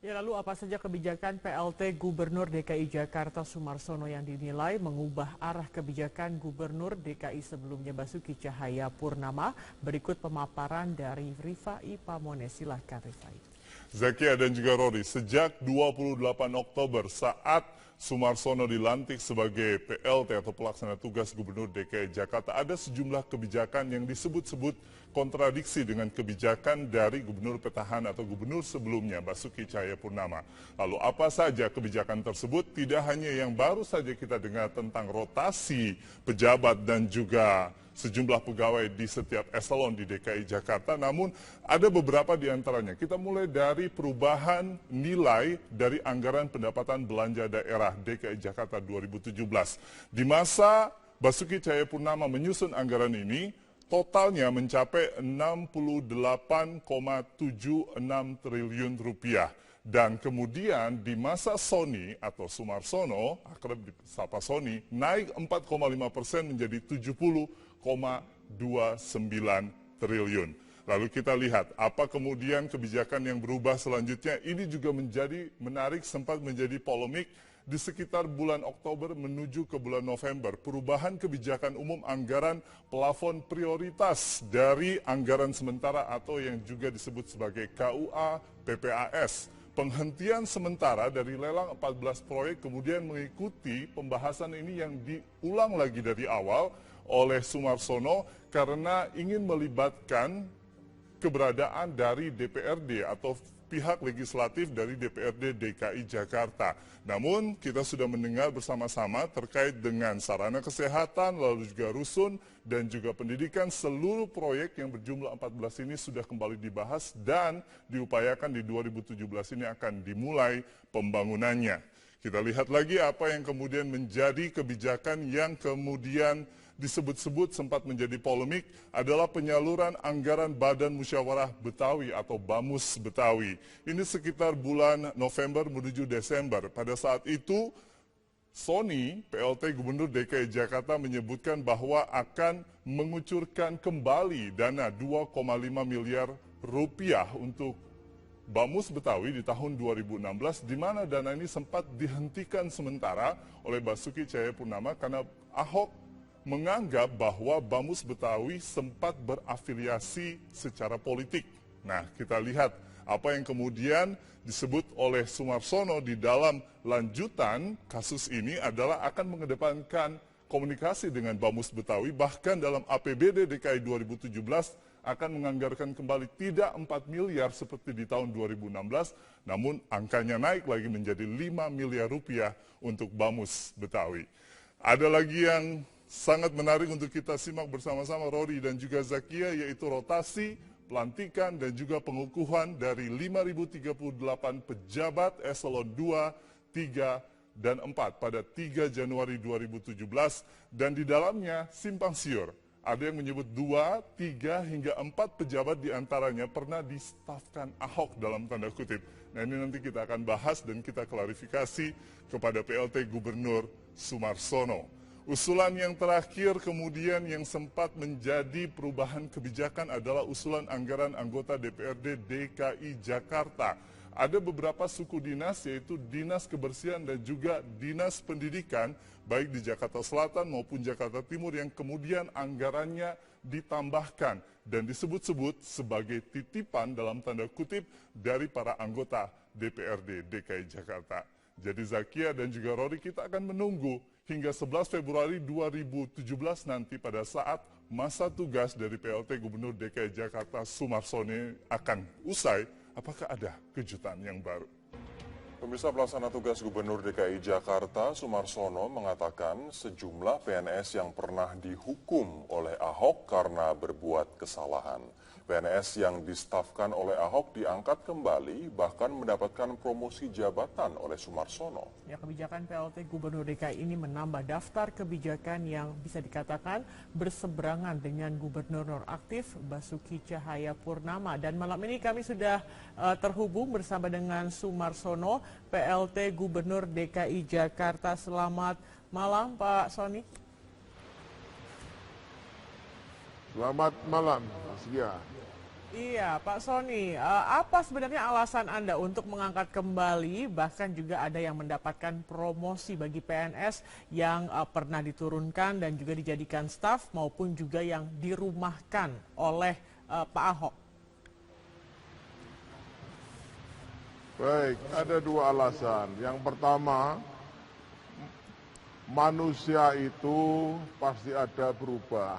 Ya, lalu apa saja kebijakan PLT Gubernur DKI Jakarta Sumarsono yang dinilai mengubah arah kebijakan Gubernur DKI sebelumnya Basuki Cahayapurnama? Berikut pemaparan dari Rifai Pamone. Silahkan Rifai. Zakia dan juga Rory, sejak 28 Oktober saat Sumarsono dilantik sebagai PLT atau pelaksana tugas Gubernur DKI Jakarta, ada sejumlah kebijakan yang disebut-sebut kontradiksi dengan kebijakan dari Gubernur petahana atau Gubernur sebelumnya Basuki Cahayapurnama. Lalu apa saja kebijakan tersebut? Tidak hanya yang baru saja kita dengar tentang rotasi pejabat dan juga sejumlah pegawai di setiap eselon di DKI Jakarta, namun ada beberapa di antaranya. Kita mulai dari perubahan nilai dari anggaran pendapatan belanja daerah DKI Jakarta 2017. Di masa Basuki Cahayapurnama menyusun anggaran ini, totalnya mencapai 68,76 triliun rupiah. Dan kemudian di masa Sony atau Sumarsono, akrab disapa Sony, naik 4,5% menjadi 70,29 triliun. Lalu kita lihat apa kemudian kebijakan yang berubah selanjutnya. Ini juga menjadi menarik, sempat menjadi polemik di sekitar bulan Oktober menuju ke bulan November. Perubahan kebijakan umum anggaran plafon prioritas dari anggaran sementara atau yang juga disebut sebagai KUA PPAS. Penghentian sementara dari lelang 14 proyek kemudian mengikuti pembahasan ini yang diulang lagi dari awal oleh Sumarsono karena ingin melibatkan keberadaan dari DPRD atau pihak legislatif dari DPRD DKI Jakarta. Namun kita sudah mendengar bersama-sama terkait dengan sarana kesehatan, lalu juga rusun dan juga pendidikan. Seluruh proyek yang berjumlah 14 ini sudah kembali dibahas dan diupayakan di 2017 ini akan dimulai pembangunannya. Kita lihat lagi apa yang kemudian menjadi kebijakan yang kemudian disebut-sebut sempat menjadi polemik adalah penyaluran anggaran Badan Musyawarah Betawi atau BAMUS Betawi. Ini sekitar bulan November menuju Desember. Pada saat itu, Sony, PLT Gubernur DKI Jakarta menyebutkan bahwa akan mengucurkan kembali dana 2,5 miliar rupiah untuk BAMUS Betawi di tahun 2016, di mana dana ini sempat dihentikan sementara oleh Basuki Cahayapurnama karena Ahok menganggap bahwa BAMUS Betawi sempat berafiliasi secara politik. Nah, kita lihat apa yang kemudian disebut oleh Sumarsono di dalam lanjutan kasus ini adalah akan mengedepankan komunikasi dengan BAMUS Betawi, bahkan dalam APBD DKI 2017 akan menganggarkan kembali tidak 4 miliar seperti di tahun 2016, namun angkanya naik lagi menjadi 5 miliar rupiah untuk BAMUS Betawi. Ada lagi yang sangat menarik untuk kita simak bersama-sama Rory dan juga Zakia, yaitu rotasi, pelantikan dan juga pengukuhan dari 5.038 pejabat eselon 2, 3, dan 4 pada 3 Januari 2017 dan di dalamnya simpang siur. Ada yang menyebut 2, 3, hingga 4 pejabat diantaranya pernah distafkan Ahok dalam tanda kutip. Nah, ini nanti kita akan bahas dan kita klarifikasi kepada PLT Gubernur Sumarsono. Usulan yang terakhir kemudian yang sempat menjadi perubahan kebijakan adalah usulan anggaran anggota DPRD DKI Jakarta. Ada beberapa suku dinas yaitu Dinas Kebersihan dan juga Dinas Pendidikan baik di Jakarta Selatan maupun Jakarta Timur yang kemudian anggarannya ditambahkan dan disebut-sebut sebagai titipan dalam tanda kutip dari para anggota DPRD DKI Jakarta. Jadi Zakia dan juga Rory, kita akan menunggu hingga 11 Februari 2017 nanti pada saat masa tugas dari PLT Gubernur DKI Jakarta Sumarsono akan usai, apakah ada kejutan yang baru? Pemirsa, pelaksana tugas Gubernur DKI Jakarta Sumarsono mengatakan sejumlah PNS yang pernah dihukum oleh Ahok karena berbuat kesalahan. PNS yang distafkan oleh Ahok diangkat kembali bahkan mendapatkan promosi jabatan oleh Sumarsono. Ya, kebijakan PLT Gubernur DKI ini menambah daftar kebijakan yang bisa dikatakan berseberangan dengan Gubernur nonaktif Basuki Cahayapurnama. Dan malam ini kami sudah terhubung bersama dengan Sumarsono, PLT Gubernur DKI Jakarta. Selamat malam Pak Sony. Selamat malam, Mas Gia. Iya, Pak Sony, apa sebenarnya alasan Anda untuk mengangkat kembali, bahkan juga ada yang mendapatkan promosi bagi PNS yang pernah diturunkan dan juga dijadikan staf maupun juga yang dirumahkan oleh Pak Ahok? Baik, ada dua alasan. Yang pertama, manusia itu pasti ada berubah.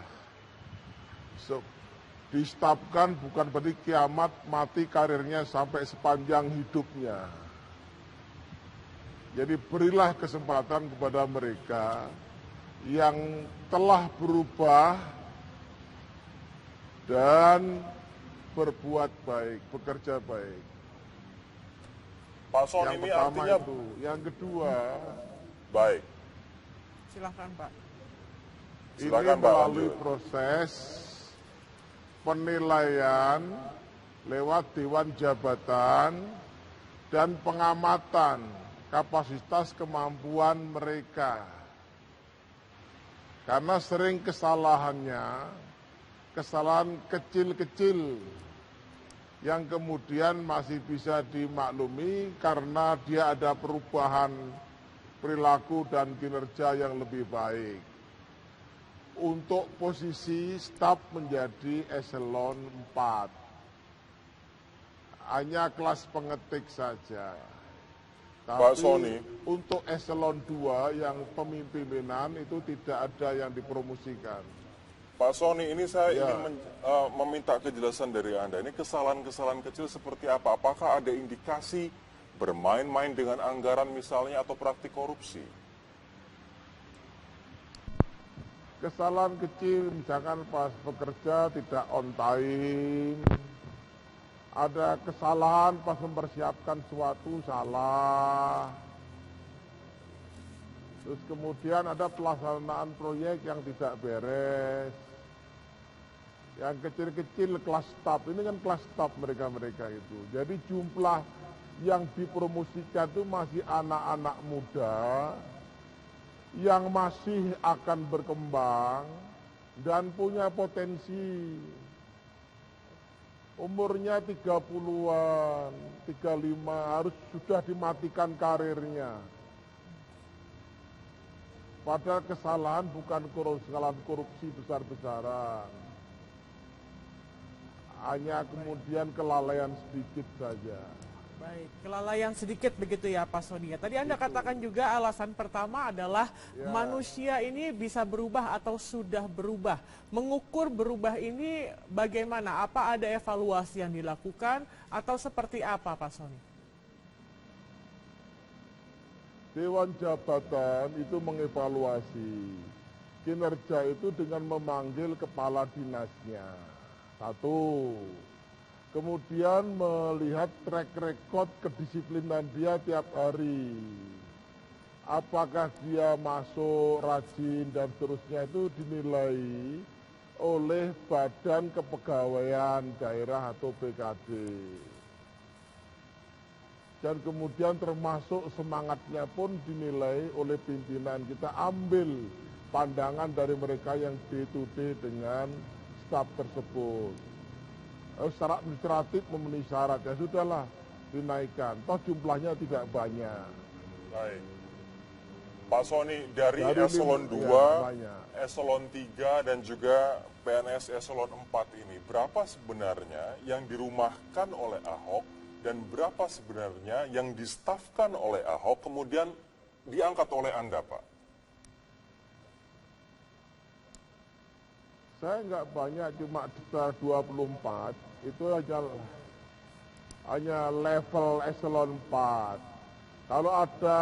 Distapkan bukan berarti kiamat mati karirnya sampai sepanjang hidupnya. Jadi berilah kesempatan kepada mereka yang telah berubah dan berbuat baik, bekerja baik. Pak Son, Yang ini pertama artinya itu. Yang kedua, baik. Silahkan Pak. Silakan, ini Pak, melalui lanjut. proses penilaian lewat Dewan Jabatan dan pengamatan kapasitas kemampuan mereka. Karena sering kesalahannya, kesalahan kecil-kecil yang kemudian masih bisa dimaklumi karena dia ada perubahan perilaku dan kinerja yang lebih baik. Untuk posisi staf menjadi eselon 4. Hanya kelas pengetik saja. Pak Tapi Sony. untuk eselon 2 yang pemimpinan itu tidak ada yang dipromosikan. Pak Sony, ini saya Ya. ingin meminta kejelasan dari Anda. Ini kesalahan-kesalahan kecil seperti apa? Apakah ada indikasi bermain-main dengan anggaran misalnya atau praktik korupsi? Kesalahan kecil misalkan pas bekerja tidak on time. Ada kesalahan pas mempersiapkan suatu salah. Terus kemudian ada pelaksanaan proyek yang tidak beres. Yang kecil-kecil kelas staf, ini kan kelas staf mereka-mereka itu. Jadi jumlah yang dipromosikan itu masih anak-anak muda yang masih akan berkembang dan punya potensi. Umurnya 30-an, 35 harus sudah dimatikan karirnya. Padahal kesalahan bukan kesalahan korupsi besar-besaran. Hanya kemudian kelalaian sedikit saja. Baik, kelalaian sedikit begitu ya Pak Sony. Tadi Anda katakan juga alasan pertama adalah manusia ini bisa berubah atau sudah berubah. Mengukur berubah ini bagaimana? Apa ada evaluasi yang dilakukan atau seperti apa Pak Sony? Dewan Jabatan itu mengevaluasi kinerja itu dengan memanggil kepala dinasnya. Satu. Kemudian melihat track record kedisiplinan dia tiap hari. Apakah dia masuk rajin dan seterusnya itu dinilai oleh Badan Kepegawaian Daerah atau BKD. Dan kemudian termasuk semangatnya pun dinilai oleh pimpinan. Kita ambil pandangan dari mereka yang day to day dengan staf tersebut. Secara administratif memenuhi syarat, ya sudahlah dinaikkan. Toh jumlahnya tidak banyak. Baik. Pak Sony, dari Dari eselon 2, banyak. eselon 3, dan juga PNS eselon 4 ini, berapa sebenarnya yang dirumahkan oleh Ahok dan berapa sebenarnya yang distafkan oleh Ahok kemudian diangkat oleh Anda, Pak? Saya nggak banyak, cuma sekitar 24. Itu hanya level eselon 4. Kalau ada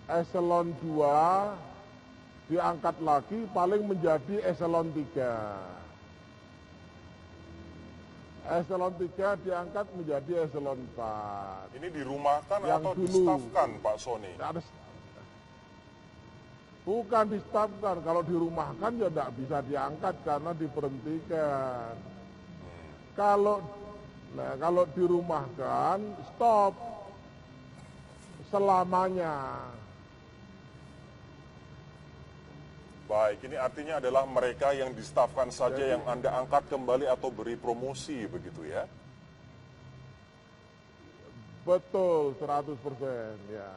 eselon 2 diangkat lagi paling menjadi eselon 3. Eselon 3 diangkat menjadi eselon 4. Ini dirumahkan Yang atau dulu. distafkan, Pak Sony? Bukan distafkan, kalau dirumahkan ya tidak bisa diangkat karena diberhentikan. Kalau dirumahkan, stop selamanya. Baik, ini artinya adalah mereka yang distafkan saja yang Anda angkat kembali atau beri promosi begitu ya? Betul, 100% ya.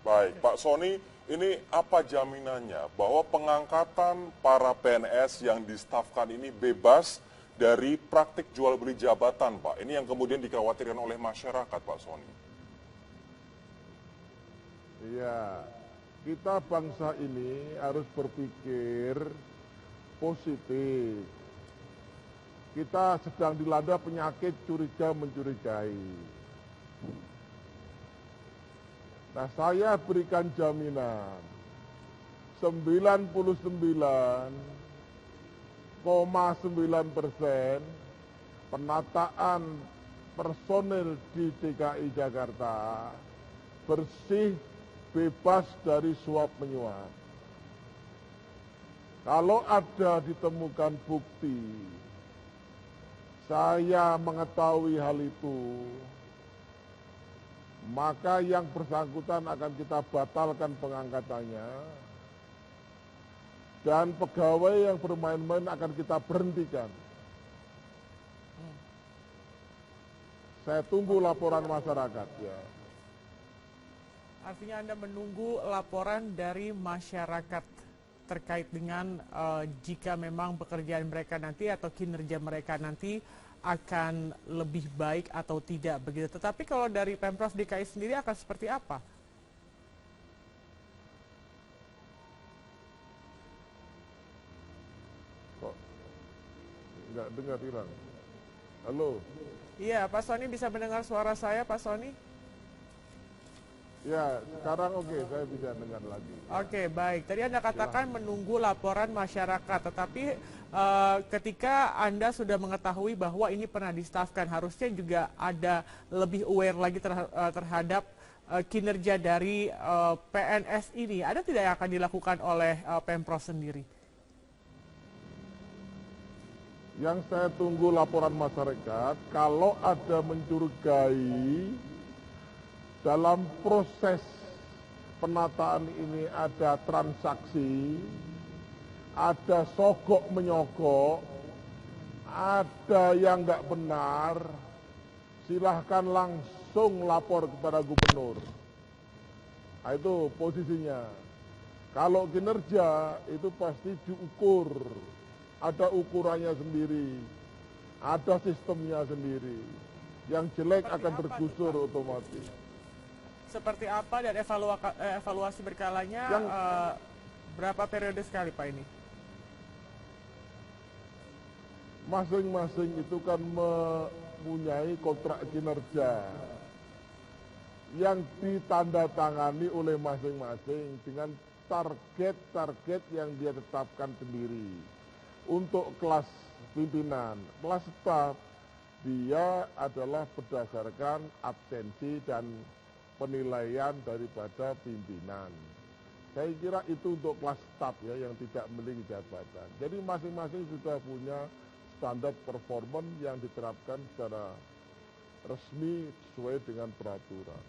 Baik, Pak Sony, ini apa jaminannya bahwa pengangkatan para PNS yang distafkan ini bebas dari praktik jual beli jabatan, Pak? Ini yang kemudian dikhawatirkan oleh masyarakat, Pak Sony. Iya, kita bangsa ini harus berpikir positif. Kita sedang dilanda penyakit curiga mencurigai. Nah, saya berikan jaminan 99,9% penataan personil di DKI Jakarta bersih, bebas dari suap menyuap. Kalau ada ditemukan bukti, saya mengetahui hal itu, maka yang bersangkutan akan kita batalkan pengangkatannya, dan pegawai yang bermain-main akan kita berhentikan. Saya tunggu laporan masyarakat ya. Artinya Anda menunggu laporan dari masyarakat terkait dengan jika memang pekerjaan mereka nanti atau kinerja mereka nanti akan lebih baik atau tidak begitu. Tetapi kalau dari Pemprov DKI sendiri akan seperti apa? Kok nggak dengar Iran? Halo? Iya, Pak Sony bisa mendengar suara saya, Pak Sony? Ya, sekarang oke, saya bisa dengar lagi. Oke, baik. Tadi Anda katakan menunggu laporan masyarakat, tetapi ketika Anda sudah mengetahui bahwa ini pernah distafkan, harusnya juga ada lebih aware lagi terhadap kinerja dari PNS ini. Ada tidak yang akan dilakukan oleh Pemprov sendiri? Yang saya tunggu laporan masyarakat, kalau ada mencurigai dalam proses penataan ini ada transaksi, ada sogok menyogok, ada yang nggak benar, silahkan langsung lapor kepada gubernur. Nah, itu posisinya. Kalau kinerja itu pasti diukur, ada ukurannya sendiri, ada sistemnya sendiri. Yang jelek akan tergusur otomatis. Seperti apa dan evaluasi berkalanya berapa periode sekali Pak ini? Masing-masing itu kan mempunyai kontrak kinerja yang ditandatangani oleh masing-masing dengan target-target yang dia tetapkan sendiri. Untuk kelas pimpinan, kelas staf, dia adalah berdasarkan absensi dan penilaian daripada pimpinan. Saya kira itu untuk kelas staf ya yang tidak memiliki jabatan. Jadi masing-masing sudah punya standar performance yang diterapkan secara resmi sesuai dengan peraturan.